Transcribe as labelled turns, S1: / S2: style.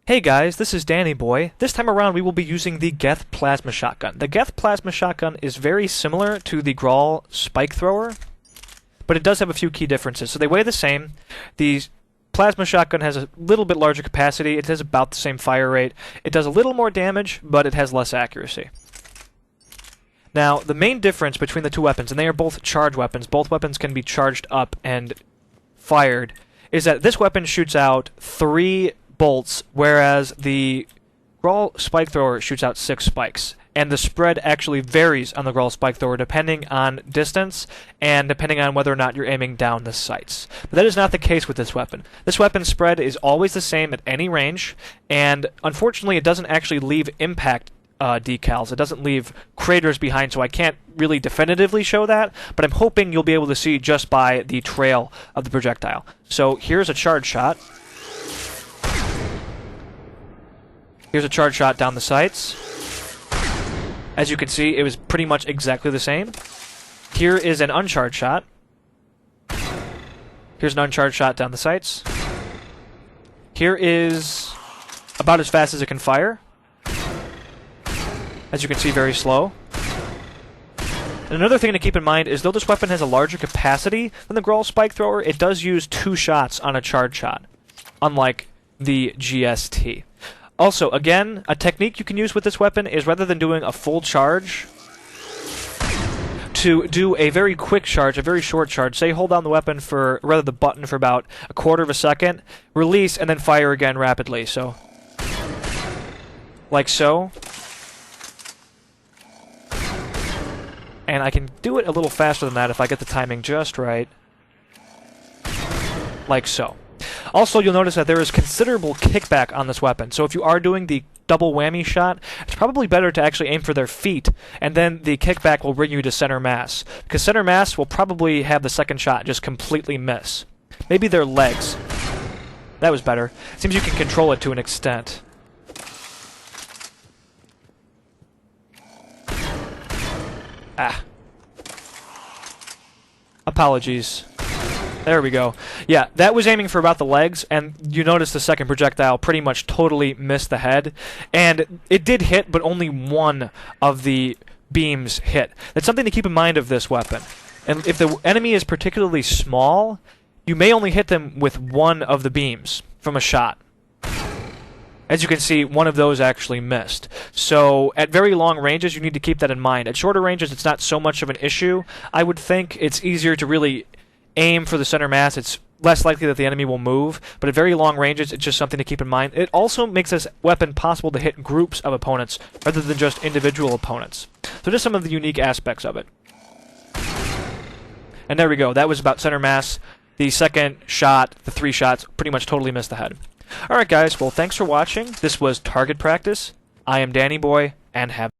S1: Hey guys, this is Danny Boy. This time around we will be using the Geth Plasma Shotgun. The Geth Plasma Shotgun is very similar to the Graal Spike Thrower, but it does have a few key differences. So they weigh the same. The Plasma Shotgun has a little bit larger capacity. It has about the same fire rate. It does a little more damage, but it has less accuracy. Now, the main difference between the two weapons, and they are both charge weapons, both weapons can be charged up and fired, is that this weapon shoots out 3 bolts, whereas the Graal Spike Thrower shoots out 6 spikes. And the spread actually varies on the Graal Spike Thrower depending on distance and depending on whether or not you're aiming down the sights. But that is not the case with this weapon. This weapon's spread is always the same at any range, and unfortunately it doesn't actually leave impact decals. It doesn't leave craters behind, so I can't really definitively show that, but I'm hoping you'll be able to see just by the trail of the projectile. So here's a charge shot. Here's a charge shot down the sights. As you can see, it was pretty much exactly the same. Here is an uncharged shot. Here's an uncharged shot down the sights. Here is about as fast as it can fire. As you can see, very slow. And another thing to keep in mind is though this weapon has a larger capacity than the Graal Spike Thrower, it does use 2 shots on a charge shot, unlike the GST. Also, again, a technique you can use with this weapon is rather than doing a full charge, to do a very quick charge, a very short charge. Say hold down the weapon for, rather the button for about a quarter of a second, release, and then fire again rapidly. So, like so. And I can do it a little faster than that if I get the timing just right. Like so. Also, you'll notice that there is considerable kickback on this weapon, so if you are doing the double whammy shot, it's probably better to actually aim for their feet, and then the kickback will bring you to center mass, because center mass will probably have the second shot just completely miss. Maybe their legs. That was better. It seems you can control it to an extent. Ah. Apologies. There we go. Yeah, that was aiming for about the legs, and you notice the second projectile pretty much totally missed the head. And it did hit, but only one of the beams hit. That's something to keep in mind of this weapon. And if the enemy is particularly small, you may only hit them with one of the beams from a shot. As you can see, one of those actually missed. So at very long ranges, you need to keep that in mind. At shorter ranges, it's not so much of an issue. I would think it's easier to really aim for the center mass. It's less likely that the enemy will move, but at very long ranges, it's just something to keep in mind. It also makes this weapon possible to hit groups of opponents rather than just individual opponents. So just some of the unique aspects of it. And there we go. That was about center mass. The second shot, the 3 shots, pretty much totally missed the head. Alright guys, well thanks for watching. This was Target Practice. I am Danny Boy, and have